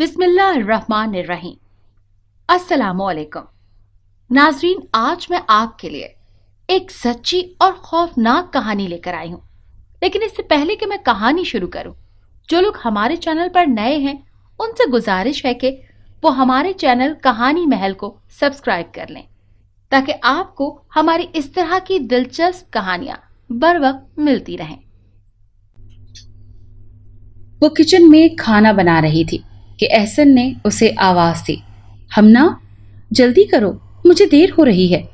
बिस्मिल्लाहिर्रहमानिर्रहीम। अस्सलामुअलैकुम नाजरीन, आज मैं आपके लिए एक सच्ची और खौफनाक कहानी लेकर आई हूँ। लेकिन इससे पहले कि मैं कहानी शुरू करूँ, जो लोग हमारे चैनल पर नए हैं उनसे गुजारिश है कि वो हमारे चैनल कहानी महल को सब्सक्राइब कर लें, ताकि आपको हमारी इस तरह की दिलचस्प कहानियां बर वक्त मिलती रहें। वो किचन में खाना बना रही थी कि एहसन ने उसे आवाज दी, हमना जल्दी करो, मुझे देर हो रही है,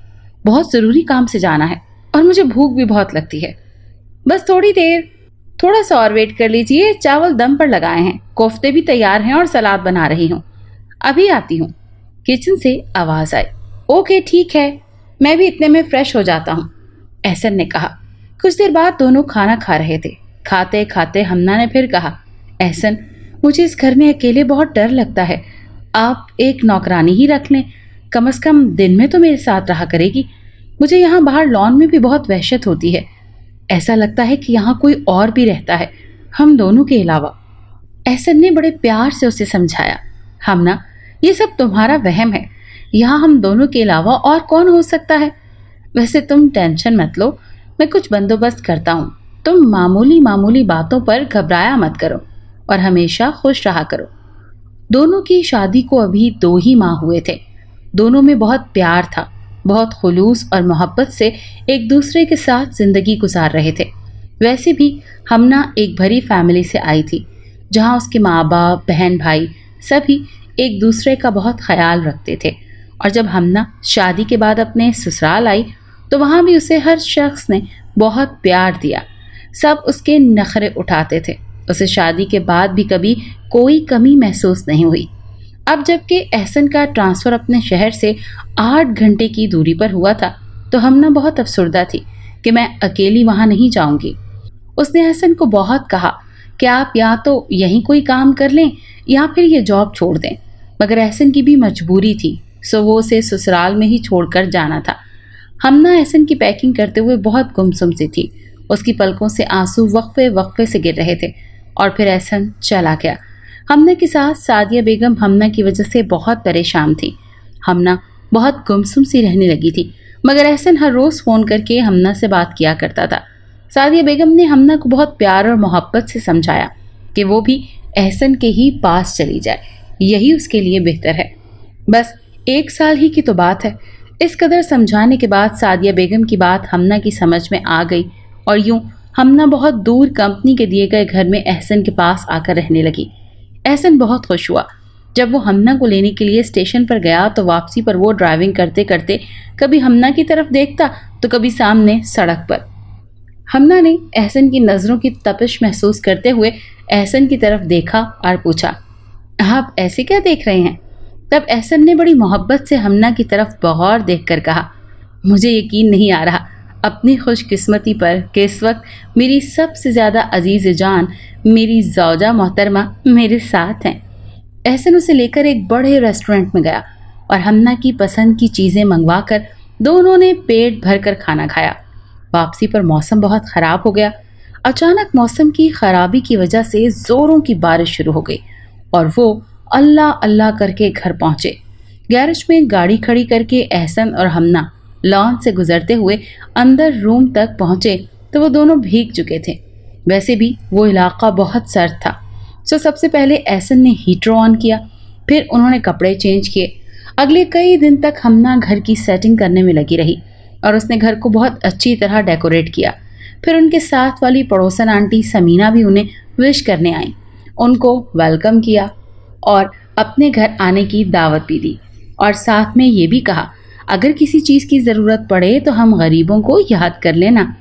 बहुत जरूरी काम से जाना है और मुझे भूख भी बहुत लगती है। बस थोड़ी देर, थोड़ा सा और वेट कर लीजिए, चावल दम पर लगाए हैं, कोफ्ते भी तैयार हैं और सलाद बना रही हूँ, अभी आती हूँ। किचन से आवाज आई। ओके ठीक है, मैं भी इतने में फ्रेश हो जाता हूँ, एहसन ने कहा। कुछ देर बाद दोनों खाना खा रहे थे। खाते खाते हमना ने फिर कहा, एहसन मुझे इस घर में अकेले बहुत डर लगता है, आप एक नौकरानी ही रख लें, कम से कम दिन में तो मेरे साथ रहा करेगी। मुझे यहाँ बाहर लॉन में भी बहुत वहशत होती है, ऐसा लगता है कि यहाँ कोई और भी रहता है हम दोनों के अलावा। एहसन ने बड़े प्यार से उसे समझाया, हमना ये सब तुम्हारा वहम है, यहाँ हम दोनों के अलावा और कौन हो सकता है। वैसे तुम टेंशन मत लो, मैं कुछ बंदोबस्त करता हूँ, तुम मामूली मामूली बातों पर घबराया मत करो और हमेशा खुश रहा करो। दोनों की शादी को अभी 2 ही माह हुए थे। दोनों में बहुत प्यार था, बहुत खुलूस और मोहब्बत से एक दूसरे के साथ जिंदगी गुजार रहे थे। वैसे भी हमना एक भरी फैमिली से आई थी, जहाँ उसके माँ बाप, बहन भाई सभी एक दूसरे का बहुत ख्याल रखते थे। और जब हमना शादी के बाद अपने ससुराल आई तो वहाँ भी उसे हर शख्स ने बहुत प्यार दिया, सब उसके नखरे उठाते थे। उसे शादी के बाद भी कभी कोई कमी महसूस नहीं हुई। अब जबकि एहसन का ट्रांसफ़र अपने शहर से 8 घंटे की दूरी पर हुआ था तो हमना बहुत अफसरदा थी कि मैं अकेली वहाँ नहीं जाऊँगी। उसने एहसन को बहुत कहा कि आप या तो यहीं कोई काम कर लें या फिर ये जॉब छोड़ दें, मगर एहसन की भी मजबूरी थी, सो वो उसे ससुराल में ही छोड़कर जाना था। हमना एहसन की पैकिंग करते हुए बहुत गुमसुम सी थी, उसकी पलकों से आंसू वक्फे वक्फे से गिर रहे थे। और फिर एहसन चला गया। हमना के साथ सादिया बेगम हमना की वजह से बहुत परेशान थी। हमना बहुत गुमसुम सी रहने लगी थी, मगर एहसन हर रोज़ फ़ोन करके हमना से बात किया करता था। सादिया बेगम ने हमना को बहुत प्यार और मोहब्बत से समझाया कि वो भी एहसन के ही पास चली जाए, यही उसके लिए बेहतर है। बस 1 साल ही की तो बात है। इस कदर समझाने के बाद सादिया बेगम की बात हमना की समझ में आ गई और यूं हमना बहुत दूर कंपनी के दिए गए घर में एहसन के पास आकर रहने लगी। एहसन बहुत खुश हुआ। जब वो हमना को लेने के लिए स्टेशन पर गया तो वापसी पर वो ड्राइविंग करते करते कभी हमना की तरफ देखता तो कभी सामने सड़क पर। हमना ने एहसन की नज़रों की तपिश महसूस करते हुए एहसन की तरफ देखा और पूछा, आप ऐसे क्या देख रहे हैं? तब एहसन ने बड़ी मोहब्बत से हमना की तरफ बगौर देखकर कहा, मुझे यकीन नहीं आ रहा अपनी खुशकिस्मती पर कि इस वक्त मेरी सबसे ज़्यादा अजीज़ जान मेरी ज़ौजा मोहतरमा मेरे साथ हैं। एहसन उसे लेकर एक बड़े रेस्टोरेंट में गया और हमना की पसंद की चीज़ें मंगवा कर दोनों ने पेट भर कर खाना खाया। वापसी पर मौसम बहुत ख़राब हो गया। अचानक मौसम की खराबी की वजह से ज़ोरों की बारिश शुरू हो गई और वो अल्लाह अल्लाह करके घर पहुँचे। गैरेज में गाड़ी खड़ी करके एहसन और हमना लॉन से गुजरते हुए अंदर रूम तक पहुंचे तो वो दोनों भीग चुके थे। वैसे भी वो इलाका बहुत सर्द था, सो सबसे पहले एहसन ने हीटर ऑन किया, फिर उन्होंने कपड़े चेंज किए। अगले कई दिन तक हमना घर की सेटिंग करने में लगी रही और उसने घर को बहुत अच्छी तरह डेकोरेट किया। फिर उनके साथ वाली पड़ोसन आंटी समीना भी उन्हें विश करने आई, उनको वेलकम किया और अपने घर आने की दावत भी दी और साथ में ये भी कहा, अगर किसी चीज़ की ज़रूरत पड़े तो हम गरीबों को याद कर लेना।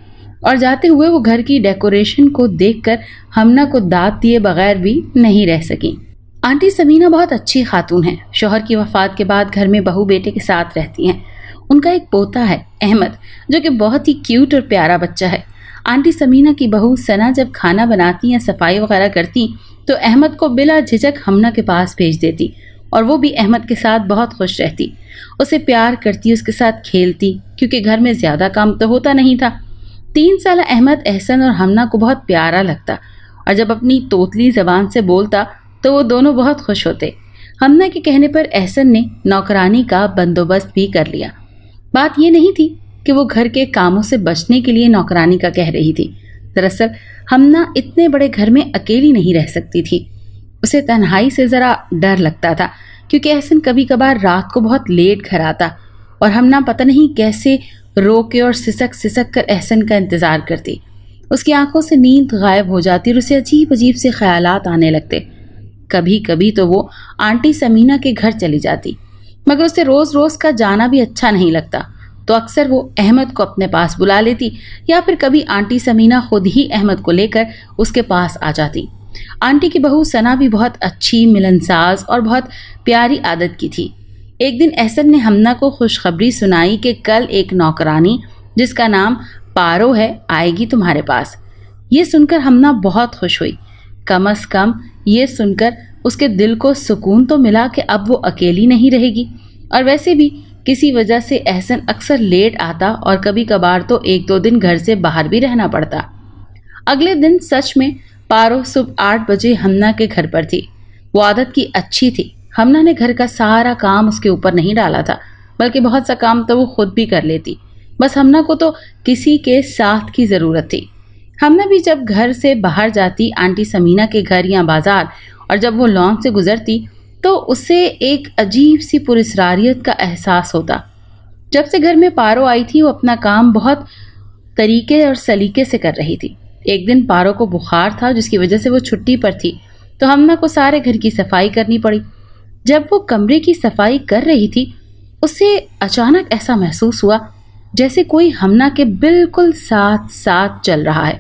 और जाते हुए वो घर की डेकोरेशन को देखकर हमना को दाद दिए बगैर भी नहीं रह सकी। आंटी समीना बहुत अच्छी खातून है, शौहर की वफ़ात के बाद घर में बहू बेटे के साथ रहती हैं। उनका एक पोता है अहमद, जो कि बहुत ही क्यूट और प्यारा बच्चा है। आंटी समीना की बहू सना जब खाना बनाती या सफाई वगैरह करती तो अहमद को बिला झिझक हमना के पास भेज देती और वो भी अहमद के साथ बहुत खुश रहती, उसे प्यार करती, उसके साथ खेलती, क्योंकि घर में ज़्यादा काम तो होता नहीं था। 3 साल अहमद एहसन और हमना को बहुत प्यारा लगता और जब अपनी तोतली ज़बान से बोलता तो वो दोनों बहुत खुश होते। हमना के कहने पर एहसन ने नौकरानी का बंदोबस्त भी कर लिया। बात ये नहीं थी कि वो घर के कामों से बचने के लिए नौकरानी का कह रही थी। दरअसल हमना इतने बड़े घर में अकेली नहीं रह सकती थी। उसे तन्हाई से जरा डर लगता था, क्योंकि एहसन कभी कभार रात को बहुत लेट घर आता और हमना पता नहीं कैसे रो के और सिसक सिसक कर एहसन का इंतजार करती। उसकी आंखों से नींद गायब हो जाती और उसे अजीब अजीब से ख्यालात आने लगते। कभी कभी तो वो आंटी समीना के घर चली जाती, मगर उसे रोज रोज का जाना भी अच्छा नहीं लगता, तो अक्सर वो अहमद को अपने पास बुला लेती, या फिर कभी आंटी समीना खुद ही अहमद को लेकर उसके पास आ जाती। आंटी की बहू सना भी बहुत अच्छी, मिलनसाज और बहुत प्यारी आदत की थी। एक दिन एहसन ने हमना को खुशखबरी सुनाई कि कल एक नौकरानी जिसका नाम पारो है आएगी तुम्हारे पास। ये सुनकर हमना बहुत खुश हुई। कम से कम ये सुनकर उसके दिल को सुकून तो मिला कि अब वो अकेली नहीं रहेगी। और वैसे भी किसी वजह से एहसन अक्सर लेट आता और कभी कभार तो 1-2 दिन घर से बाहर भी रहना पड़ता। अगले दिन सच में पारो सुबह 8 बजे हमना के घर पर थी। वो आदत की अच्छी थी। हमना ने घर का सारा काम उसके ऊपर नहीं डाला था, बल्कि बहुत सा काम तो वो खुद भी कर लेती। बस हमना को तो किसी के साथ की ज़रूरत थी। हमना भी जब घर से बाहर जाती आंटी समीना के घर या बाजार, और जब वो लॉन से गुजरती तो उससे एक अजीब सी पुरस्रारियत का एहसास होता। जब से घर में पारो आई थी वो अपना काम बहुत तरीके और सलीके से कर रही थी। एक दिन पारो को बुखार था, जिसकी वजह से वो छुट्टी पर थी, तो हमना को सारे घर की सफाई करनी पड़ी। जब वो कमरे की सफाई कर रही थी उसे अचानक ऐसा महसूस हुआ जैसे कोई हमना के बिल्कुल साथ साथ चल रहा है।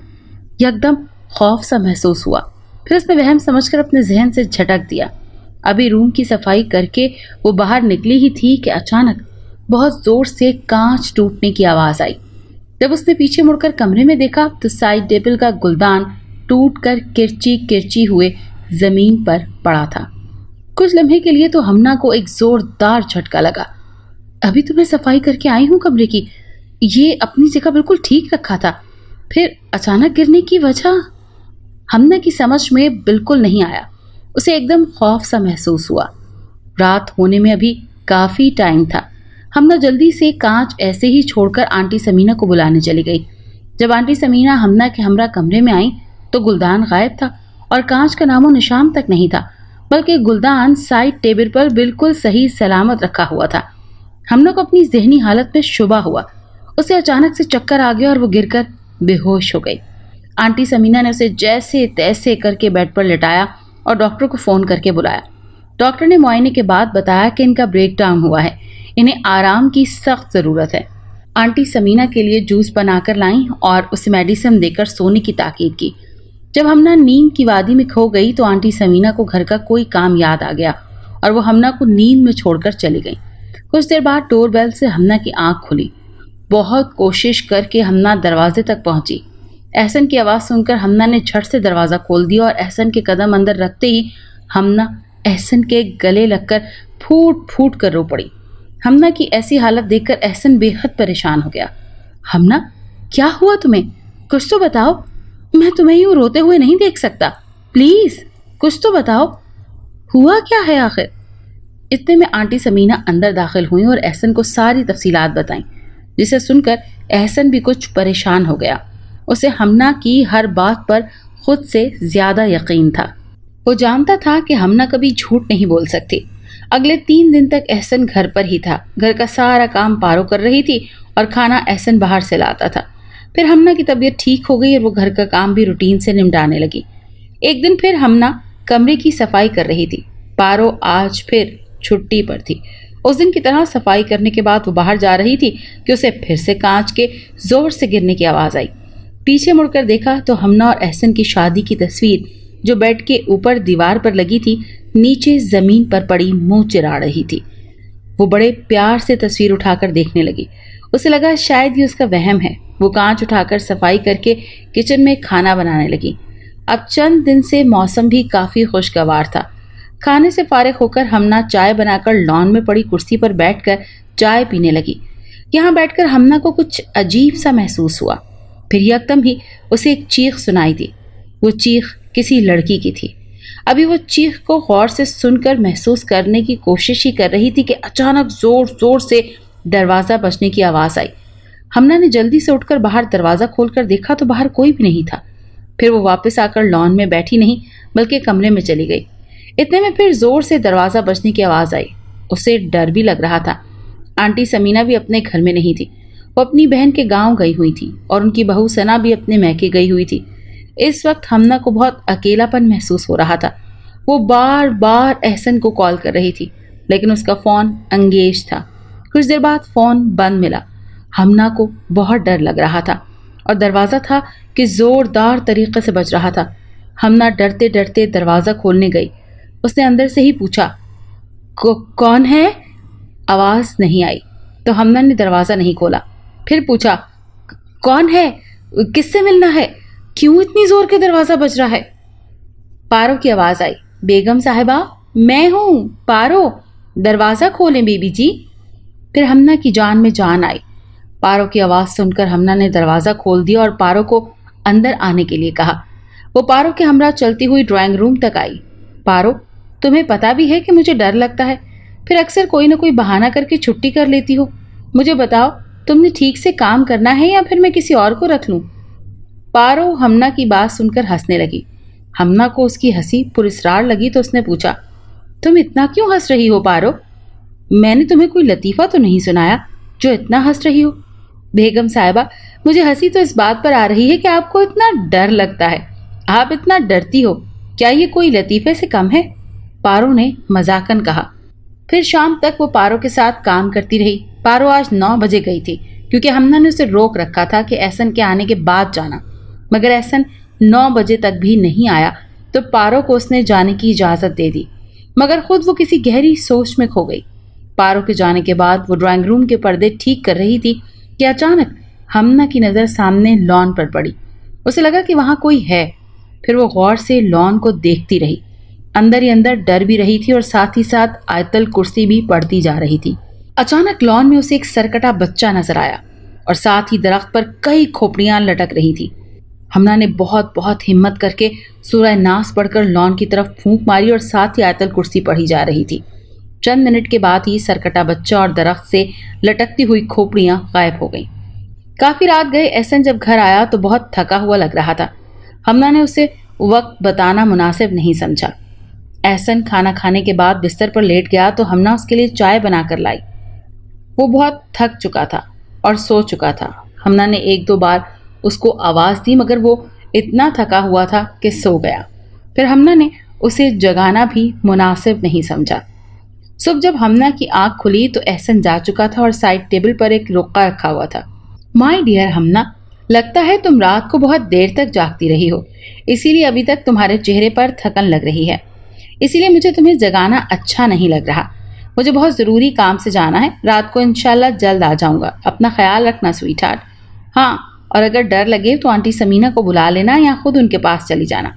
एकदम खौफ सा महसूस हुआ। फिर उसने वहम समझकर अपने जहन से झटक दिया। अभी रूम की सफाई करके वो बाहर निकली ही थी कि अचानक बहुत जोर से कांच टूटने की आवाज आई। जब उसने पीछे मुड़कर कमरे में देखा तो साइड टेबल का गुलदान टूटकर किरची किरची हुए जमीन पर पड़ा था। कुछ लम्हे के लिए तो हमना को एक जोरदार झटका लगा। अभी तो मैं सफाई करके आई हूँ कमरे की, ये अपनी जगह बिल्कुल ठीक रखा था, फिर अचानक गिरने की वजह हमना की समझ में बिल्कुल नहीं आया। उसे एकदम खौफ सा महसूस हुआ। रात होने में अभी काफी टाइम था। हमना जल्दी से कांच ऐसे ही छोड़कर आंटी समीना को बुलाने चली गई। जब आंटी समीना हमना के हमरा कमरे में आई तो गुलदान गायब था और कांच का नामो निशान तक नहीं था, बल्कि गुलदान साइड टेबल पर बिल्कुल सही सलामत रखा हुआ था। हमना को अपनी जहनी हालत में शुबा हुआ। उसे अचानक से चक्कर आ गया और वो गिरकर बेहोश हो गई। आंटी समीना ने उसे जैसे तैसे करके बेड पर लिटाया और डॉक्टर को फ़ोन करके बुलाया। डॉक्टर ने मुआयने के बाद बताया कि इनका ब्रेक डाउन हुआ है, इन्हें आराम की सख्त ज़रूरत है। आंटी समीना के लिए जूस बनाकर लाई और उसे मेडिसिन देकर सोने की ताकीद की। जब हमना नींद की वादी में खो गई तो आंटी समीना को घर का कोई काम याद आ गया और वो हमना को नींद में छोड़कर चली गई। कुछ देर बाद डोरबेल से हमना की आंख खुली। बहुत कोशिश करके हमना दरवाजे तक पहुंची। एहसन की आवाज़ सुनकर हमना ने झट से दरवाज़ा खोल दिया और एहसन के कदम अंदर रखते ही हमना एहसन के गले लगकर फूट फूट कर रो पड़ी। हमना की ऐसी हालत देखकर एहसन बेहद परेशान हो गया। हमना, क्या हुआ तुम्हें? कुछ तो बताओ, मैं तुम्हें यूं रोते हुए नहीं देख सकता। प्लीज कुछ तो बताओ, हुआ क्या है आखिर? इतने में आंटी समीना अंदर दाखिल हुई और एहसन को सारी तफसीलात बताईं, जिसे सुनकर एहसन भी कुछ परेशान हो गया। उसे हमना की हर बात पर खुद से ज्यादा यकीन था। वो जानता था कि हमना कभी झूठ नहीं बोल सकती। अगले 3 दिन तक एहसन घर पर ही था। घर का सारा काम पारो कर रही थी और खाना एहसन बाहर से लाता था। फिर हमना की तबीयत ठीक हो गई और वो घर का काम भी रूटीन से निपटाने लगी। एक दिन फिर हमना कमरे की सफाई कर रही थी। पारो आज फिर छुट्टी पर थी। उस दिन की तरह सफाई करने के बाद वो बाहर जा रही थी कि उसे फिर से कांच के जोर से गिरने की आवाज़ आई। पीछे मुड़कर देखा तो हमना और एहसन की शादी की तस्वीर जो बेड के ऊपर दीवार पर लगी थी, नीचे जमीन पर पड़ी मुंह चिरा रही थी। वो बड़े प्यार से तस्वीर उठाकर देखने लगी। उसे लगा शायद ये उसका वहम है। वो कांच उठाकर सफाई करके किचन में खाना बनाने लगी। अब चंद दिन से मौसम भी काफ़ी खुशगवार था। खाने से फारिग होकर हमना चाय बनाकर लॉन में पड़ी कुर्सी पर बैठकर चाय पीने लगी। यहाँ बैठकर हमना को कुछ अजीब सा महसूस हुआ। फिर यकदम ही उसे एक चीख सुनाई दी। वो चीख किसी लड़की की थी। अभी वो चीख को गौर से सुनकर महसूस करने की कोशिश ही कर रही थी कि अचानक जोर जोर से दरवाजा बजने की आवाज आई। हमना ने जल्दी से उठकर बाहर दरवाजा खोलकर देखा तो बाहर कोई भी नहीं था। फिर वो वापस आकर लॉन में बैठी नहीं बल्कि कमरे में चली गई। इतने में फिर जोर से दरवाजा बजने की आवाज आई। उसे डर भी लग रहा था। आंटी समीना भी अपने घर में नहीं थी, वो अपनी बहन के गांव गई हुई थी और उनकी बहू सना भी अपने मैके गई हुई थी। इस वक्त हमना को बहुत अकेलापन महसूस हो रहा था। वो बार बार एहसन को कॉल कर रही थी लेकिन उसका फोन एंगेज था। कुछ देर बाद फोन बंद मिला। हमना को बहुत डर लग रहा था और दरवाजा था कि जोरदार तरीके से बज रहा था। हमना डरते डरते दरवाजा खोलने गई। उसने अंदर से ही पूछा, कौन है? आवाज नहीं आई तो हमना ने दरवाजा नहीं खोला। फिर पूछा, कौन है? किससे मिलना है? क्यों इतनी जोर के दरवाजा बज रहा है? पारो की आवाज आई, बेगम साहिबा मैं हूं, पारो, दरवाजा खोलें बेबी जी। फिर हमना की जान में जान आई। पारो की आवाज सुनकर हमना ने दरवाजा खोल दिया और पारो को अंदर आने के लिए कहा। वो पारो के हमरा चलती हुई ड्राइंग रूम तक आई। पारो, तुम्हें पता भी है कि मुझे डर लगता है, फिर अक्सर कोई ना कोई बहाना करके छुट्टी कर लेती हो। मुझे बताओ, तुमने ठीक से काम करना है या फिर मैं किसी और को रख लूं? पारो हमना की बात सुनकर हंसने लगी। हमना को उसकी हंसी पुरस्कार लगी तो उसने पूछा, तुम इतना क्यों हंस रही हो पारो? मैंने तुम्हें कोई लतीफ़ा तो नहीं सुनाया जो इतना हंस रही हो? बेगम साहिबा, मुझे हंसी तो इस बात पर आ रही है कि आपको इतना डर लगता है। आप इतना डरती हो, क्या ये कोई लतीफ़े से कम है? पारो ने मजाकन कहा। फिर शाम तक वो पारो के साथ काम करती रही। पारो आज 9 बजे गई थी क्योंकि हमना ने उसे रोक रखा था कि एहसन के आने के बाद जाना, मगर एहसन 9 बजे तक भी नहीं आया तो पारो को उसने जाने की इजाज़त दे दी, मगर खुद वो किसी गहरी सोच में खो गई। पारो के जाने के बाद वो ड्राइंग रूम के पर्दे ठीक कर रही थी कि अचानक हमना की नज़र सामने लॉन पर पड़ी। उसे लगा कि वहाँ कोई है। फिर वो गौर से लॉन को देखती रही। अंदर ही अंदर डर भी रही थी और साथ ही साथ आयतल कुर्सी भी पढ़ती जा रही थी। अचानक लॉन में उसे एक सरकटा बच्चा नजर आया और साथ ही दरख्त पर कई खोपड़ियां लटक रही थी। हमना ने बहुत बहुत हिम्मत करके सूरह नास पढ़कर लॉन की तरफ फूंक मारी और साथ ही आयतल कुर्सी पढ़ी जा रही थी। चंद मिनट के बाद ही सरकटा बच्चा और दरख्त से लटकती हुई खोपड़ियां गायब हो गईं। काफी रात गए एहसन जब घर आया तो बहुत थका हुआ लग रहा था। हमना ने उसे वक्त बताना मुनासिब नहीं समझा। एहसन खाना खाने के बाद बिस्तर पर लेट गया तो हमना उसके लिए चाय बनाकर लाई। वो बहुत थक चुका था और सो चुका था। हमना ने 1-2 बार उसको आवाज़ दी मगर वो इतना थका हुआ था कि सो गया। फिर हमना ने उसे जगाना भी मुनासिब नहीं समझा। सुबह जब हमना की आंख खुली तो एहसन जा चुका था और साइड टेबल पर एक रुक्का रखा हुआ था। माय डियर हमना, लगता है तुम रात को बहुत देर तक जागती रही हो, इसीलिए अभी तक तुम्हारे चेहरे पर थकन लग रही है। इसीलिए मुझे तुम्हें जगाना अच्छा नहीं लग रहा। मुझे बहुत ज़रूरी काम से जाना है। रात को इंशाल्लाह जल्द आ जाऊंगा। अपना ख्याल रखना स्वीट हार्ट। हाँ, और अगर डर लगे तो आंटी समीना को बुला लेना या खुद उनके पास चली जाना।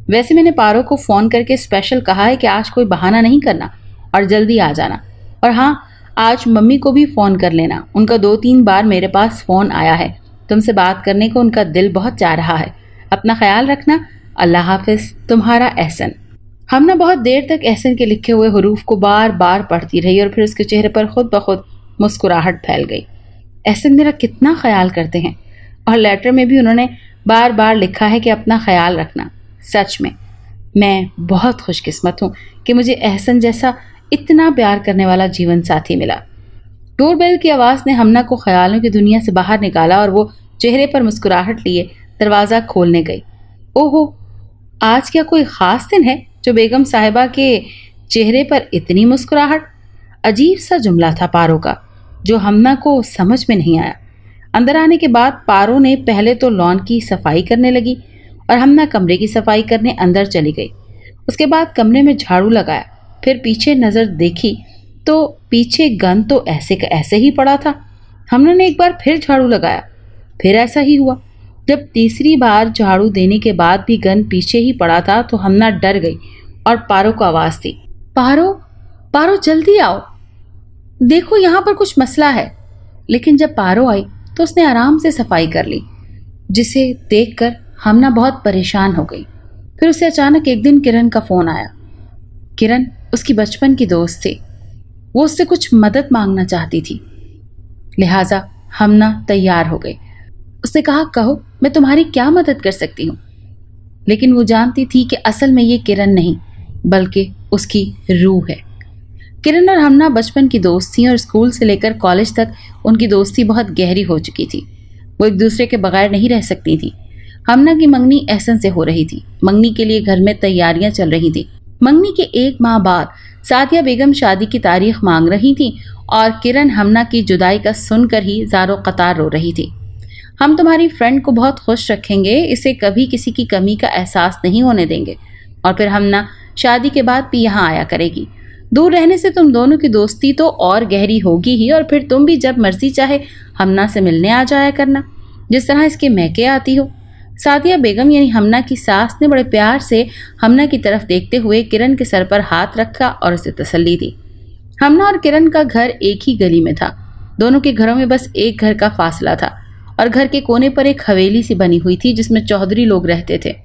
वैसे मैंने पारो को फ़ोन करके स्पेशल कहा है कि आज कोई बहाना नहीं करना और जल्दी आ जाना। और हाँ, आज मम्मी को भी फ़ोन कर लेना। उनका 2-3 बार मेरे पास फ़ोन आया है। तुमसे बात करने को उनका दिल बहुत चाह रहा है। अपना ख्याल रखना। अल्लाह हाफिज़, तुम्हारा एहसन। हमना बहुत देर तक एहसन के लिखे हुए हरूफ को बार बार पढ़ती रही और फिर उसके चेहरे पर खुद ब खुद मुस्कुराहट फैल गई। एहसन मेरा कितना ख्याल करते हैं और लेटर में भी उन्होंने बार बार लिखा है कि अपना ख्याल रखना। सच में मैं बहुत खुशकिस्मत हूँ कि मुझे एहसन जैसा इतना प्यार करने वाला जीवन साथी मिला। डोरबेल की आवाज़ ने हमना को ख्यालों की दुनिया से बाहर निकाला और वो चेहरे पर मुस्कुराहट लिए दरवाज़ा खोलने गई। ओहो, आज क्या कोई ख़ास दिन है जो बेगम साहिबा के चेहरे पर इतनी मुस्कुराहट? अजीब सा जुमला था पारो का जो हमना को समझ में नहीं आया। अंदर आने के बाद पारो ने पहले तो लॉन की सफाई करने लगी और हमना कमरे की सफाई करने अंदर चली गई। उसके बाद कमरे में झाड़ू लगाया। फिर पीछे नज़र देखी तो पीछे गन तो ऐसे का ऐसे ही पड़ा था। हमना ने एक बार फिर झाड़ू लगाया, फिर ऐसा ही हुआ। जब तीसरी बार झाड़ू देने के बाद भी गन पीछे ही पड़ा था तो हमना डर गई और पारो को आवाज़ दी, पारो, पारो जल्दी आओ, देखो यहाँ पर कुछ मसला है। लेकिन जब पारो आई तो उसने आराम से सफाई कर ली, जिसे देखकर हमना बहुत परेशान हो गई। फिर उसे अचानक एक दिन किरण का फोन आया। किरण उसकी बचपन की दोस्त थी। वो उससे कुछ मदद मांगना चाहती थी, लिहाजा हमना तैयार हो गई। उसने कहा, कहो मैं तुम्हारी क्या मदद कर सकती हूँ। लेकिन वो जानती थी कि असल में ये किरण नहीं बल्कि उसकी रूह है। किरण और हमना बचपन की दोस्त थी और स्कूल से लेकर कॉलेज तक उनकी दोस्ती बहुत गहरी हो चुकी थी। वो एक दूसरे के बगैर नहीं रह सकती थी। हमना की मंगनी एहसन से हो रही थी। मंगनी के लिए घर में तैयारियां चल रही थी। मंगनी के 1 माह बाद सादिया बेगम शादी की तारीख मांग रही थी और किरण हमना की जुदाई का सुनकर ही ज़ारो कतार रो रही थी। हम तुम्हारी फ्रेंड को बहुत खुश रखेंगे, इसे कभी किसी की कमी का एहसास नहीं होने देंगे, और फिर हमना शादी के बाद भी यहाँ आया करेगी। दूर रहने से तुम दोनों की दोस्ती तो और गहरी होगी ही, और फिर तुम भी जब मर्जी चाहे हमना से मिलने आ जाया करना, जिस तरह इसके मैके आती हो। सादिया बेगम यानी हमना की सास ने बड़े प्यार से हमना की तरफ देखते हुए किरण के सर पर हाथ रखा और उसे तसल्ली दी। हमना और किरण का घर एक ही गली में था। दोनों के घरों में बस एक घर का फासला था और घर के कोने पर एक हवेली सी बनी हुई थी जिसमें चौधरी लोग रहते थे।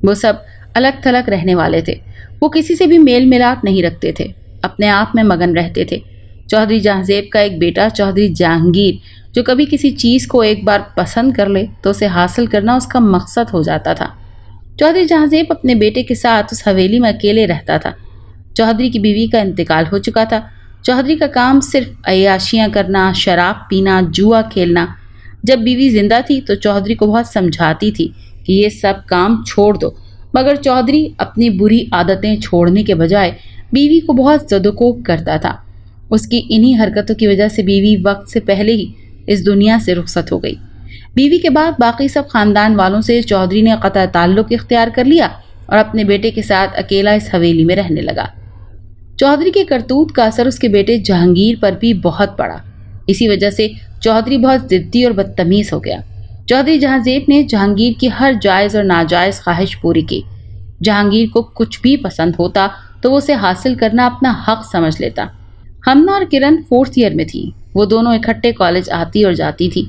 वो सब अलग थलग रहने वाले थे। वो किसी से भी मेल मिलाप नहीं रखते थे, अपने आप में मगन रहते थे। चौधरी जहांजेब का एक बेटा चौधरी जहांगीर, जो कभी किसी चीज़ को एक बार पसंद कर ले तो उसे हासिल करना उसका मकसद हो जाता था। चौधरी जहांजेब अपने बेटे के साथ उस हवेली में अकेले रहता था। चौधरी की बीवी का इंतकाल हो चुका था। चौधरी का काम सिर्फ अय्याशियाँ करना, शराब पीना, जुआ खेलना। जब बीवी जिंदा थी तो चौधरी को बहुत समझाती थी कि ये सब काम छोड़ दो, मगर चौधरी अपनी बुरी आदतें छोड़ने के बजाय बीवी को बहुत ज़दोकोब करता था। उसकी इन्हीं हरकतों की वजह से बीवी वक्त से पहले ही इस दुनिया से रुखसत हो गई। बीवी के बाद बाकी सब खानदान वालों से चौधरी ने क़तअ ताल्लुक़ इख्तियार कर लिया और अपने बेटे के साथ अकेला इस हवेली में रहने लगा। चौधरी के करतूत का असर उसके बेटे जहांगीर पर भी बहुत पड़ा। इसी वजह से चौधरी बहुत ज़िद्दी और बदतमीज़ हो गया। चौधरी जहांजेब ने जहांगीर की हर जायज़ और नाजायज़ ख्वाहिश पूरी की। जहांगीर को कुछ भी पसंद होता तो वो उसे हासिल करना अपना हक समझ लेता। हमना और किरण 4th ईयर में थी। वो दोनों इकट्ठे कॉलेज आती और जाती थी।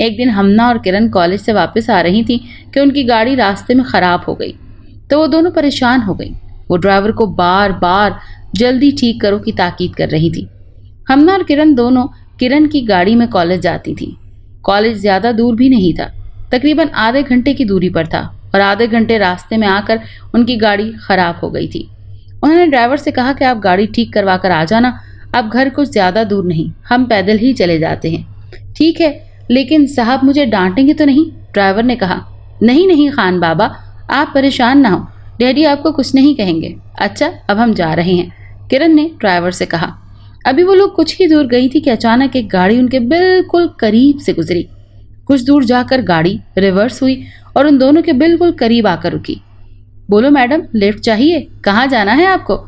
एक दिन हमना और किरण कॉलेज से वापस आ रही थी कि उनकी गाड़ी रास्ते में ख़राब हो गई, तो वो दोनों परेशान हो गई। वो ड्राइवर को बार बार जल्दी ठीक करो की ताकीद कर रही थी। हमना और किरण दोनों किरण की गाड़ी में कॉलेज जाती थी। कॉलेज ज़्यादा दूर भी नहीं था, तकरीबन आधे घंटे की दूरी पर था, और आधे घंटे रास्ते में आकर उनकी गाड़ी ख़राब हो गई थी। उन्होंने ड्राइवर से कहा कि आप गाड़ी ठीक करवा कर आ जाना, अब घर कुछ ज़्यादा दूर नहीं, हम पैदल ही चले जाते हैं। ठीक है, लेकिन साहब मुझे डांटेंगे तो नहीं? ड्राइवर ने कहा। नहीं नहीं खान बाबा, आप परेशान ना हो, डैडी आपको कुछ नहीं कहेंगे। अच्छा, अब हम जा रहे हैं, किरण ने ड्राइवर से कहा। अभी वो लोग कुछ ही दूर गई थी कि अचानक एक गाड़ी उनके बिल्कुल करीब से गुजरी। कुछ दूर जाकर गाड़ी रिवर्स हुई और उन दोनों के बिल्कुल करीब आकर रुकी। बोलो मैडम, लिफ्ट चाहिए? कहाँ जाना है आपको?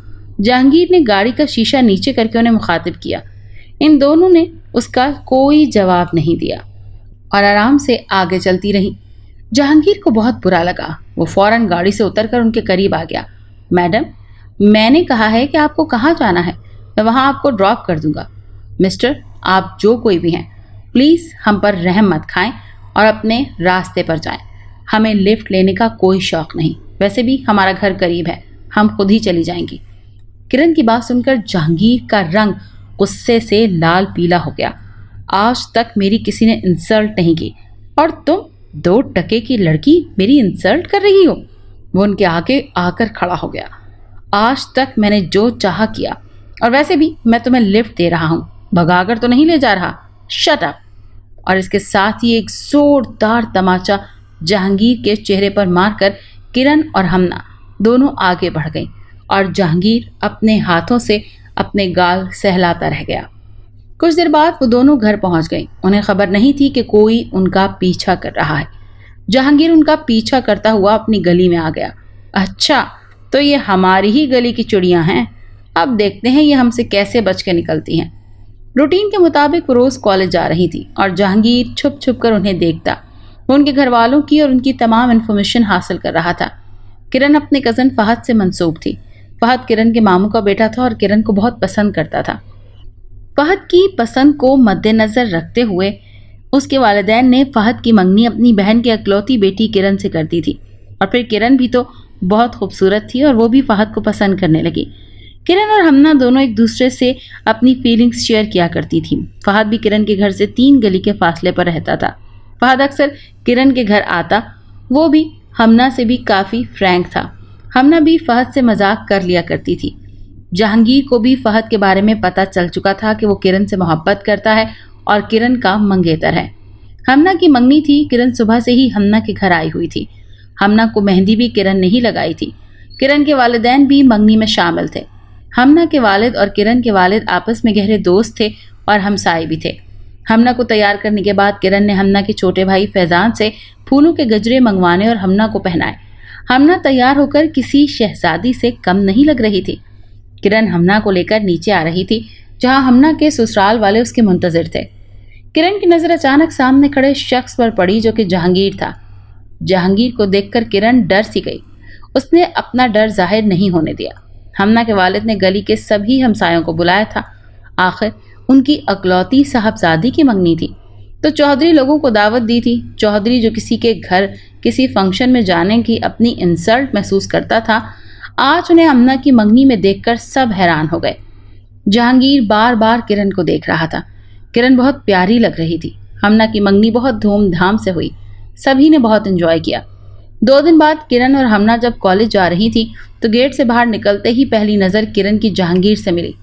जहांगीर ने गाड़ी का शीशा नीचे करके उन्हें मुखातिब किया। इन दोनों ने उसका कोई जवाब नहीं दिया और आराम से आगे चलती रही। जहांगीर को बहुत बुरा लगा। वो फौरन गाड़ी से उतरकर उनके करीब आ गया। मैडम, मैंने कहा है कि आपको कहाँ जाना है, मैं वहाँ आपको ड्रॉप कर दूंगा। मिस्टर, आप जो कोई भी हैं, प्लीज़ हम पर रहम मत खाएं और अपने रास्ते पर जाएं। हमें लिफ्ट लेने का कोई शौक नहीं, वैसे भी हमारा घर करीब है, हम खुद ही चली जाएंगी। किरण की बात सुनकर जहांगीर का रंग गुस्से से लाल पीला हो गया। आज तक मेरी किसी ने इंसल्ट नहीं की और तुम 2 टके की लड़की मेरी इंसल्ट कर रही हो? वो उनके आगे आकर खड़ा हो गया। आज तक मैंने जो चाहा किया, और वैसे भी मैं तुम्हें लिफ्ट दे रहा हूँ, भगाकर तो नहीं ले जा रहा। Shut up. और इसके साथ ही एक जोरदार तमाचा जहांगीर के चेहरे पर मारकर किरण और हमना दोनों आगे बढ़ गईं और जहांगीर अपने हाथों से अपने गाल सहलाता रह गया। कुछ देर बाद वो दोनों घर पहुंच गईं। उन्हें खबर नहीं थी कि कोई उनका पीछा कर रहा है। जहांगीर उनका पीछा करता हुआ अपनी गली में आ गया। अच्छा, तो ये हमारी ही गली की चिड़ियां हैं, अब देखते हैं ये हमसे कैसे बच के निकलती हैं। रूटीन के मुताबिक वो रोज़ कॉलेज जा रही थी और जहांगीर छुप छुप कर उन्हें देखता। वो उनके घर वालों की और उनकी तमाम इन्फॉर्मेशन हासिल कर रहा था। किरण अपने कज़न फहद से मंसूब थी। फहद किरण के मामू का बेटा था और किरण को बहुत पसंद करता था। फहद की पसंद को मद्देनज़र रखते हुए उसके वालिदैन ने फहद की मंगनी अपनी बहन की इकलौती बेटी किरण से कर दी थी, और फिर किरण भी तो बहुत खूबसूरत थी और वो भी फहद को पसंद करने लगी। किरण और हमना दोनों एक दूसरे से अपनी फीलिंग्स शेयर किया करती थी। फहद भी किरण के घर से 3 गली के फासले पर रहता था। फहद अक्सर किरण के घर आता। वो भी हमना से भी काफ़ी फ्रैंक था। हमना भी फहद से मजाक कर लिया करती थी। जहांगीर को भी फहद के बारे में पता चल चुका था कि वो किरण से मोहब्बत करता है और किरण का मंगेतर है। हमना की मंगनी थी। किरण सुबह से ही हमना के घर आई हुई थी। हमना को मेहंदी भी किरण ने ही लगाई थी। किरण के वालिदैन भी मंगनी में शामिल थे। हमना के वालिद और किरण के वालिद आपस में गहरे दोस्त थे और हमसाए भी थे। हमना को तैयार करने के बाद किरण ने हमना के छोटे भाई फैजान से फूलों के गजरे मंगवाने और हमना को पहनाए। हमना तैयार होकर किसी शहजादी से कम नहीं लग रही थी। किरण हमना को लेकर नीचे आ रही थी, जहां हमना के ससुराल वाले उसके मुंतजिर थे। किरण की नजर अचानक सामने खड़े शख्स पर पड़ी, जो कि जहांगीर था। जहांगीर को देखकर किरण डर सी गई। उसने अपना डर जाहिर नहीं होने दिया। हमना के वालिद ने गली के सभी हमसायों को बुलाया था। आखिर उनकी अकलौती साहबजादी की मंगनी थी, तो चौधरी लोगों को दावत दी थी। चौधरी जो किसी के घर किसी फंक्शन में जाने की अपनी इंसल्ट महसूस करता था, आज उन्हें हमना की मंगनी में देखकर सब हैरान हो गए। जहांगीर बार बार किरण को देख रहा था। किरण बहुत प्यारी लग रही थी। हमना की मंगनी बहुत धूमधाम से हुई। सभी ने बहुत एंजॉय किया। 2 दिन बाद किरण और हमना जब कॉलेज जा रही थी, तो गेट से बाहर निकलते ही पहली नज़र किरण की जहांगीर से मिली।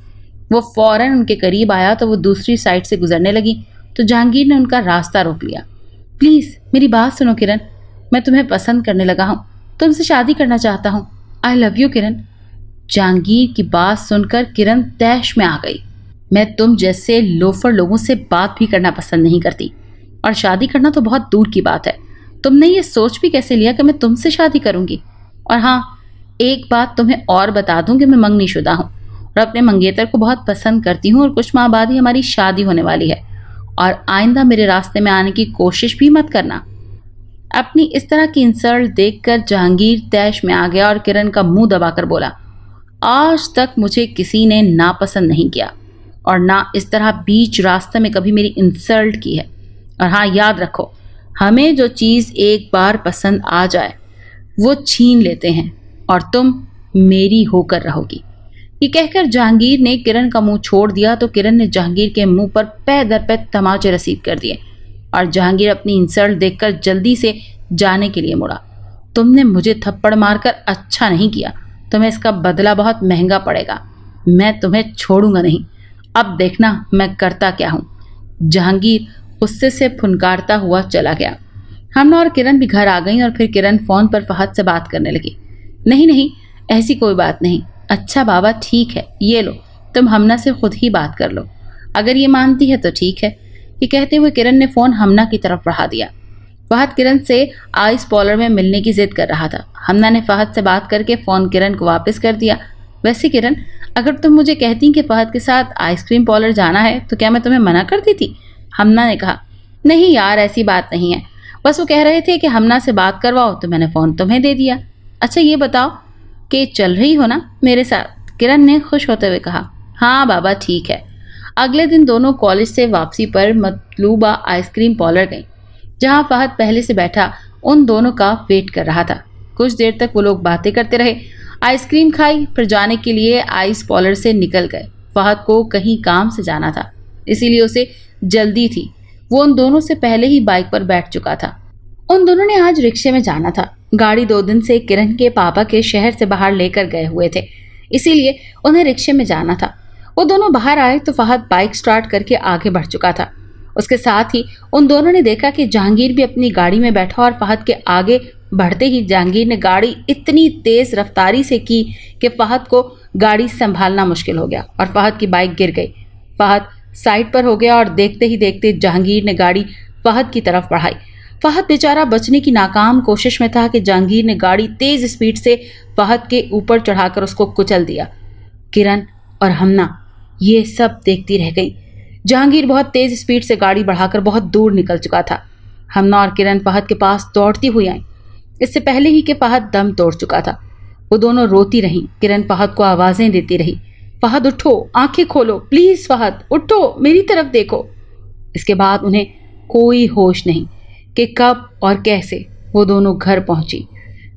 वो फौरन उनके करीब आया तो वो दूसरी साइड से गुजरने लगी, तो जहांगीर ने उनका रास्ता रोक लिया। प्लीज़ मेरी बात सुनो किरण, मैं तुम्हें पसंद करने लगा हूँ, तुमसे शादी करना चाहता हूँ। आई लव यू किरण। जहांगीर की बात सुनकर किरण तैश में आ गई। मैं तुम जैसे लोफर लोगों से बात भी करना पसंद नहीं करती, और शादी करना तो बहुत दूर की बात है। तुमने ये सोच भी कैसे लिया कि मैं तुमसे शादी करूंगी? और हाँ, एक बात तुम्हें और बता दूं कि मैं मंगनीशुदा हूँ और अपने मंगेतर को बहुत पसंद करती हूँ, और कुछ माह बाद ही हमारी शादी होने वाली है। और आइंदा मेरे रास्ते में आने की कोशिश भी मत करना। अपनी इस तरह की इंसल्ट देखकर जहांगीर तैश में आ गया और किरण का मुंह दबाकर बोला, आज तक मुझे किसी ने नापसंद नहीं किया, और ना इस तरह बीच रास्ते में कभी मेरी इंसल्ट की है। और हाँ, याद रखो, हमें जो चीज़ एक बार पसंद आ जाए वो छीन लेते हैं, और तुम मेरी होकर रहोगी। ये कहकर जहांगीर ने किरण का मुंह छोड़ दिया, तो किरण ने जहांगीर के मुंह पर पै दर पै तमाचे रसीद कर दिए, और जहांगीर अपनी इंसल्ट देखकर जल्दी से जाने के लिए मुड़ा। तुमने मुझे थप्पड़ मारकर अच्छा नहीं किया, तुम्हें इसका बदला बहुत महंगा पड़ेगा। मैं तुम्हें छोड़ूंगा नहीं, अब देखना मैं करता क्या हूँ। जहांगीर गुस्से से फुनकारता हुआ चला गया। हमना और किरण भी घर आ गईं, और फिर किरण फोन पर फहद से बात करने लगी। नहीं नहीं, ऐसी कोई बात नहीं। अच्छा बाबा, ठीक है, ये लो, तुम हमना से खुद ही बात कर लो, अगर ये मानती है तो ठीक है। ये कहते हुए किरण ने फोन हमना की तरफ बढ़ा दिया। फहद किरण से आइस पार्लर में मिलने की जिद कर रहा था। हमना ने फहद से बात करके फोन किरण को वापस कर दिया। वैसे किरण, अगर तुम मुझे कहती कि फहद के साथ आइसक्रीम पार्लर जाना है तो क्या मैं तुम्हें मना कर देती? हमना ने कहा, नहीं यार, ऐसी बात नहीं है, बस वो कह रहे थे कि हमना से बात करवाओ तो मैंने फ़ोन तुम्हें दे दिया। अच्छा ये बताओ कि चल रही हो ना मेरे साथ? किरण ने खुश होते हुए कहा, हाँ बाबा ठीक है। अगले दिन दोनों कॉलेज से वापसी पर मतलूबा आइसक्रीम पार्लर गई, जहाँ फहद पहले से बैठा उन दोनों का वेट कर रहा था। कुछ देर तक वो लोग बातें करते रहे, आइसक्रीम खाई, फिर जाने के लिए आइस पार्लर से निकल गए। फहद को कहीं काम से जाना था, इसीलिए उसे जल्दी थी। वो उन दोनों से पहले ही बाइक पर बैठ चुका था। उन दोनों ने आज रिक्शे में जाना था। गाड़ी 2 दिन से किरण के पापा के शहर से बाहर लेकर गए हुए थे, इसीलिए उन्हें रिक्शे में जाना था। वो दोनों बाहर आए तो फहद बाइक स्टार्ट करके आगे बढ़ चुका था। उसके साथ ही उन दोनों ने देखा कि जहांगीर भी अपनी गाड़ी में बैठा, और फहद के आगे बढ़ते ही जहांगीर ने गाड़ी इतनी तेज रफ्तारी से की कि फहद को गाड़ी संभालना मुश्किल हो गया और फहद की बाइक गिर गई। फहद साइड पर हो गया और देखते ही देखते जहांगीर ने गाड़ी फहद की तरफ बढ़ाई। फहद बेचारा बचने की नाकाम कोशिश में था कि जहांगीर ने गाड़ी तेज स्पीड से फहद के ऊपर चढ़ाकर उसको कुचल दिया। किरण और हमना ये सब देखती रह गई। जहांगीर बहुत तेज स्पीड से गाड़ी बढ़ाकर बहुत दूर निकल चुका था। हमना और किरण फहद के पास दौड़ती हुई आई, इससे पहले ही कि फहद दम तोड़ चुका था। वो दोनों रोती रहीं। किरण फहद को आवाजें देती रही, फहद उठो, आंखें खोलो, प्लीज फहद उठो, मेरी तरफ देखो। इसके बाद उन्हें कोई होश नहीं कि कब और कैसे वो दोनों घर पहुंची।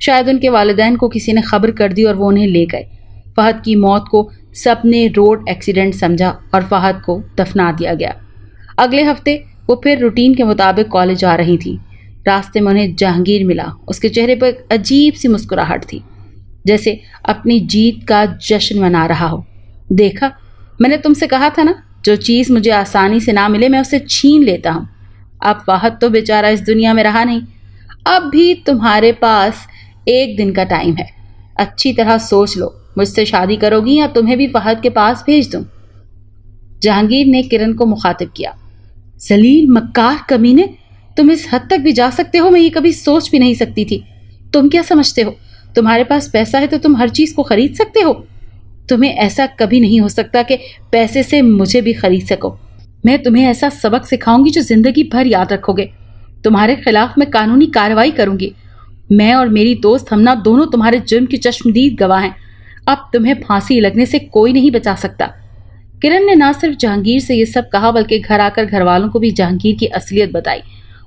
شاید ان کے والدین کو کسی نے خبر کر دی اور وہ انہیں لے گئے۔ فہد کی موت کو سب نے روڈ ایکسیڈنٹ سمجھا اور فہد کو دفنا دیا گیا۔ اگلے ہفتے وہ پھر روٹین کے مطابق کالج آ رہی تھی۔ راستے میں انہیں جہانگیر ملا۔ اس کے چہرے پر ایک عجیب سی مسکراہٹ تھی، جیسے اپنی جیت کا جشن منا رہا ہو۔ دیکھا، میں نے تم سے کہا تھا نا، جو چیز مجھے آسانی سے نہ ملے میں اسے چھین لیتا ہوں۔ اب فہد تو بیچارہ اس دنیا میں رہا نہیں، اب بھی تمہارے پاس ایک دن کا ٹائم ہے۔ اچھی طرح سوچ لو، مجھ سے شادی کرو گی یا تمہیں بھی فہد کے پاس بھیج دوں؟ جہانگیر نے کرن کو مخاطب کیا۔ ذلیل مکار کمینے، تم اس حد تک بھی جا سکتے ہو، میں یہ کبھی سوچ بھی نہیں سکتی تھی۔ تم کیا سمجھتے ہو تمہارے پاس پیسہ ہے تو تم ہر چیز کو خرید سکتے ہو؟ تمہیں ایسا کبھی نہیں ہو سکتا کہ پیسے سے مجھے بھی خرید سکو۔ میں تمہیں ایسا سبق سکھاؤں گی جو زندگی بھر یاد رکھو گے۔ تمہارے خلاف میں قانونی کارروائی کروں گی۔ میں اور میری دوست ہمنا دونوں تمہارے جرم کی چشمدید گواہ ہیں۔ اب تمہیں پھانسی لگنے سے کوئی نہیں بچا سکتا۔ کرن نے نہ صرف جہانگیر سے یہ سب کہا بلکہ گھر آ کر گھر والوں کو بھی جہانگیر کی اصلیت بتائی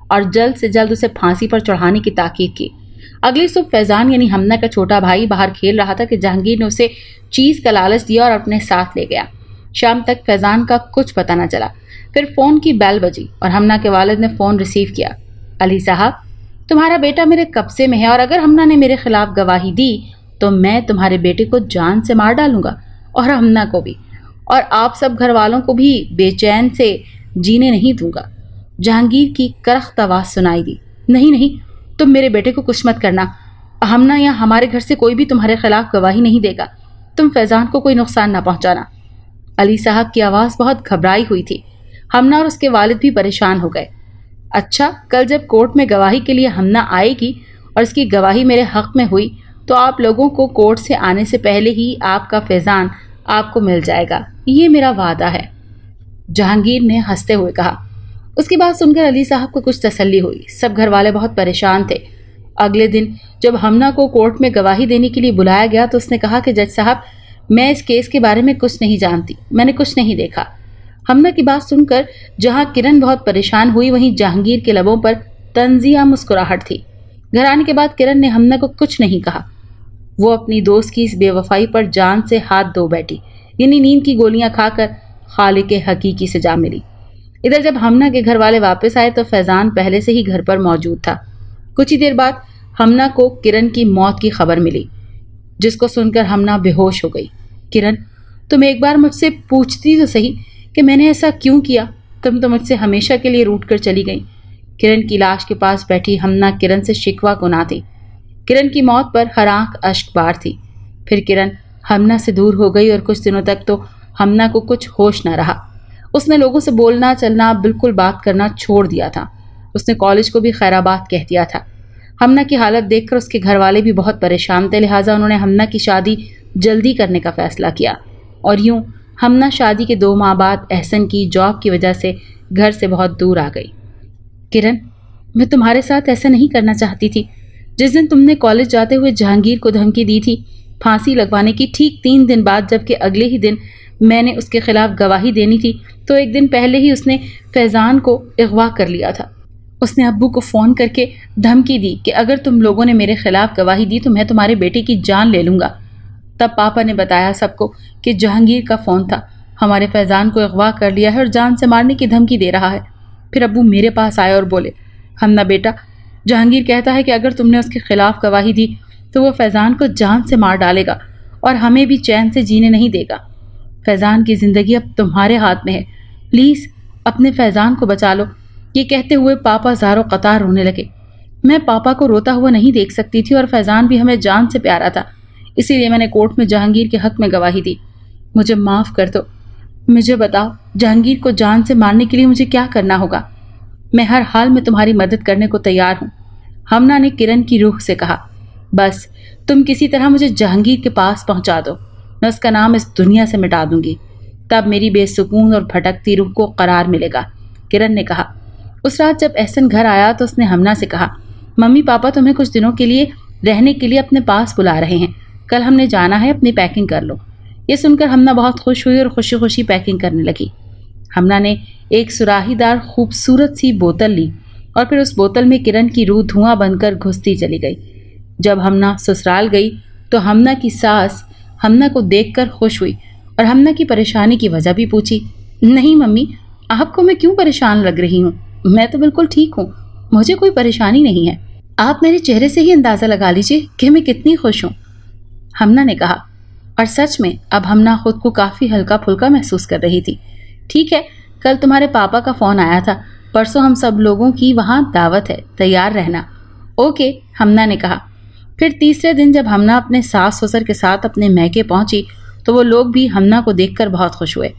اور جلد سے جلد اسے پھانسی پر چڑھانے کی تاکید کی۔ اگلی صبح فیضان یعنی ہمنا کا چھوٹا بھائی باہر کھیل رہا تھا کہ جہانگیر نے اسے چیز کا لالچ دیا اور اپنے ساتھ لے گیا۔ شام تک فیضان کا کچھ پتہ نہ چلا۔ پھر فون کی بیل بجی اور ہمنا کے والد نے فون ریسیو کیا۔ علی صاحب، تمہارا بیٹا میرے قبضے میں ہے اور اگر ہمنا نے میرے خلاف گواہی دی تو میں تمہارے بیٹے کو جان سے مار ڈالوں گا اور ہمنا کو بھی، اور آپ سب گھر والوں کو بھی بے چین سے جینے نہیں دوں گا۔ جہانگیر کی کرخت آواز سنائی دی۔ نہیں نہیں، تم میرے بیٹے کو کچھ مت کرنا۔ ہمنا یا ہمارے گھر سے کوئی بھی تمہارے خلاف گواہی نہیں دے گا۔ تم فیضان کو کوئی نقصان نہ پہنچانا۔ علی صاحب کی آواز بہت گھبرائی ہوئی تھی۔ ہمنا اور اس کے والد بھی پریشان ہو گئے۔ اچھا، کل جب کورٹ میں گواہی کے لیے ہمنا آئے گی اور اس کی گواہی میرے حق میں ہوئی تو آپ لوگوں کو کورٹ سے آنے سے پہلے ہی آپ کا فیضان آپ کو مل جائے گا، یہ میرا وعدہ ہے، جہانگیر نے ہنستے ہوئے کہا۔ اس کی بات سن کر علی صاحب کو کچھ تسلی ہوئی۔ سب گھر والے بہت پریشان تھے۔ اگلے دن جب ہمنا کو کورٹ میں گواہی دینے کے لیے بلایا گیا تو اس نے کہا کہ جج صاحب، میں اس کیس کے بارے میں کچھ نہیں جانتی، میں نے کچھ نہیں دیکھا۔ ہمنا کی بات سن کر جہاں کرن بہت پریشان ہوئی وہیں جہانگیر کے لبوں پر طنزیہ مسکراہٹ تھی۔ گھر آنے کے بعد کرن نے ہمنا کو کچھ نہیں کہا۔ وہ اپنی دوست کی اس بے وفائی پر جان سے ہاتھ دھو بیٹھی، یعنی نیند کی گولیاں کھا کر خالق حقیقی سے جا ملی۔ ادھر جب ہمنا کے گھر والے واپس آئے تو فیضان پہلے سے ہی گھر پر موجود تھا۔ کچھ ہی دیر بعد ہمنا کو کرن کی موت کی خبر ملی، جس کو سن کر ہمنا بے ہوش ہو گئی۔ کرن، تم ایک بار مجھ سے پوچھتی تو صحیح کہ میں نے ایسا کیوں کیا؟ تم تو مجھ سے ہمیشہ کے لیے روٹ کر چلی گئی۔ کرن کی لاش کے پاس بیٹھی ہمنا کرن سے شکوہ گنا تھی۔ کرن کی موت پر ہر آنکھ اشک بار تھی۔ پھر کرن ہمنا سے دور ہو گئی اور کچھ دنوں تک تو ہمنا کو کچھ ہوش نہ رہا۔ اس نے لوگوں سے بولنا چلنا، بالکل بات کرنا چھوڑ دیا تھا۔ اس نے کالج کو بھی خیرآباد کہہ دیا تھا۔ ہمنا کی حالت دیکھ کر اس کے گھر والے بھی بہت پریشان تھے، لہٰذا انہوں نے ہمنا کی شادی جلدی کرنے کا فیصلہ کیا، اور یوں ہمنا شادی کے 2 ماہ بعد احسن کی جاب کی وجہ سے گھر سے بہت دور آ گئی۔ کرن، میں تمہارے ساتھ ایسا نہیں کرنا چاہتی تھی۔ جس دن تم نے کالج جاتے ہوئے جہانگیر کو دھمکی دی تھی پھانسی لگوانے کی، ٹھیک 3 دن بعد جبکہ اگلے ہی دن میں نے اس کے خلاف گواہی دینی تھی تو ایک دن پہلے ہی اس نے فیضان کو اغوا کر لیا تھا۔ اس نے ابو کو فون کر کے دھمکی دی کہ اگر تم لوگوں نے میرے خلاف گواہی دی تو میں تمہارے بیٹے کی جان لے لوں گا۔ تب پاپا نے بتایا سب کو کہ جہانگیر کا فون تھا، ہمارے فیضان کو اغوا کر لیا ہے اور جان سے مارنے کی دھمکی دے رہا ہے۔ پھر ابو میرے پاس آئے اور بولے، ہمنا بیٹا، جہانگیر کہتا ہے کہ اگر تم نے اس کے خلاف گواہی دی تو وہ فیضان کو جان سے مار ڈالے گا اور ہمیں بھی چین سے جینے نہیں دے گا۔ فیضان کی زندگی اب تمہارے ہاتھ میں ہے، پلیز اپنے فیضان کو بچا لو۔ یہ کہتے ہوئے پاپا زاروں قطار رونے لگے۔ میں پاپا کو روتا ہوا نہیں دیکھ سکتی تھی اور فیضان بھی ہمیں جان سے پیارا تھا، اسی لیے میں نے کورٹ میں جہانگیر کے حق میں گواہی دی۔ مجھے معاف کر دو۔ مجھے بتاؤ، جہانگیر کو جان سے مارنے کے لیے مجھے کیا کرنا ہوگا؟ میں ہر حال میں تمہاری مدد کرنے کو تیار ہوں، ہمنا نے کرن کی روح سے کہا۔ بس تم کسی طرح مجھے جہانگیر کے پاس پہنچا دو، میں اس کا نام اس دنیا سے مٹا دوں گی، تب میری بے سکون اور بھٹکتی روح کو قرار ملے گا، کرن نے کہا۔ اس رات جب احسن گھر آیا تو اس نے ہمنا سے کہا، ممی پاپا تمہیں کچھ دنوں کے لیے رہنے کے لیے اپنے پاس بلا رہے ہیں، کل ہم نے جانا ہے، اپنی پیکنگ کر لو۔ یہ سن کر ہمنا بہت خوش ہوئی اور خوشی خوشی پیکنگ کرنے لگی۔ ہمنا نے ایک سراہی دار خوبصورت سی بوتل لی اور پھر اس بوتل میں کرن کی روح دھواں بن کر گھستی چلی گئی۔ जब हमना ससुराल गई तो हमना की सास हमना को देखकर खुश हुई और हमना की परेशानी की वजह भी पूछी। नहीं मम्मी, आपको मैं क्यों परेशान लग रही हूँ? मैं तो बिल्कुल ठीक हूँ, मुझे कोई परेशानी नहीं है। आप मेरे चेहरे से ही अंदाजा लगा लीजिए कि मैं कितनी खुश हूँ, हमना ने कहा। और सच में अब हमना खुद को काफी हल्का फुल्का महसूस कर रही थी। ठीक है, कल तुम्हारे पापा का फोन आया था, परसों हम सब लोगों की वहाँ दावत है, तैयार रहना। ओके, हमना ने कहा। फिर तीसरे दिन जब हमना अपने सास ससुर के साथ अपने मैके पहुंची तो वो लोग भी हमना को देखकर बहुत खुश हुए।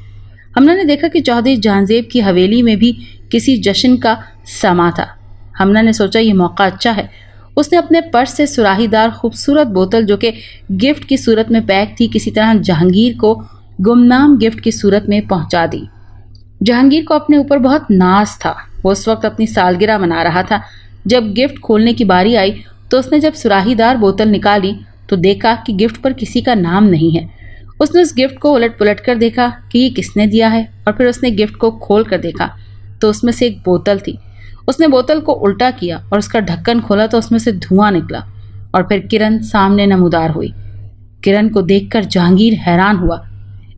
हमना ने देखा कि चौधरी जहांजेब की हवेली में भी किसी जश्न का समा था। हमना ने सोचा ये मौका अच्छा है। उसने अपने पर्स से सुराहीदार खूबसूरत बोतल जो कि गिफ्ट की सूरत में पैक थी किसी तरह जहांगीर को गुमनाम गिफ्ट की सूरत में पहुंचा दी। जहांगीर को अपने ऊपर बहुत नाज था। वो उस वक्त अपनी सालगिरह मना रहा था। जब गिफ्ट खोलने की बारी आई तो उसने जब सुराहीदार बोतल निकाली तो देखा कि गिफ्ट पर किसी का नाम नहीं है। उसने उस गिफ्ट को उलट पुलट कर देखा कि ये किसने दिया है, और फिर उसने गिफ्ट को खोल कर देखा तो उसमें से एक बोतल थी। उसने बोतल को उल्टा किया और उसका ढक्कन खोला तो उसमें से धुआं निकला, और फिर किरण सामने नमूदार हुई। किरण को देखकर जहांगीर हैरान हुआ।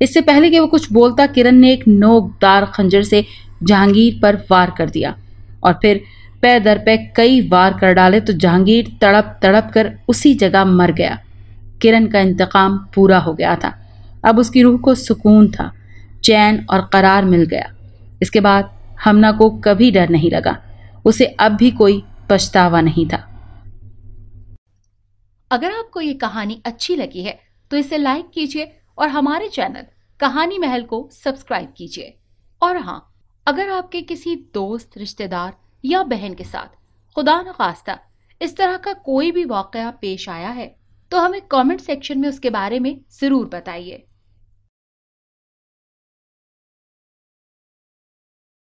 इससे पहले कि वो कुछ बोलता, किरण ने एक नोकदार खंजर से जहांगीर पर वार कर दिया और फिर पै दर पे कई वार कर डाले तो जहांगीर तड़प तड़प कर उसी जगह मर गया। किरण का इंतकाम पूरा हो गया था। अब उसकी रूह को सुकून था, चैन और करार मिल गया। इसके बाद हमना को कभी डर नहीं लगा। उसे अब भी कोई पछतावा नहीं था। अगर आपको ये कहानी अच्छी लगी है तो इसे लाइक कीजिए और हमारे चैनल कहानी महल को सब्सक्राइब कीजिए। और हाँ, अगर आपके किसी दोस्त, रिश्तेदार या बहन के साथ खुदा न खास्ता इस तरह का कोई भी वाकया पेश आया है तो हमें कमेंट सेक्शन में उसके बारे में जरूर बताइए।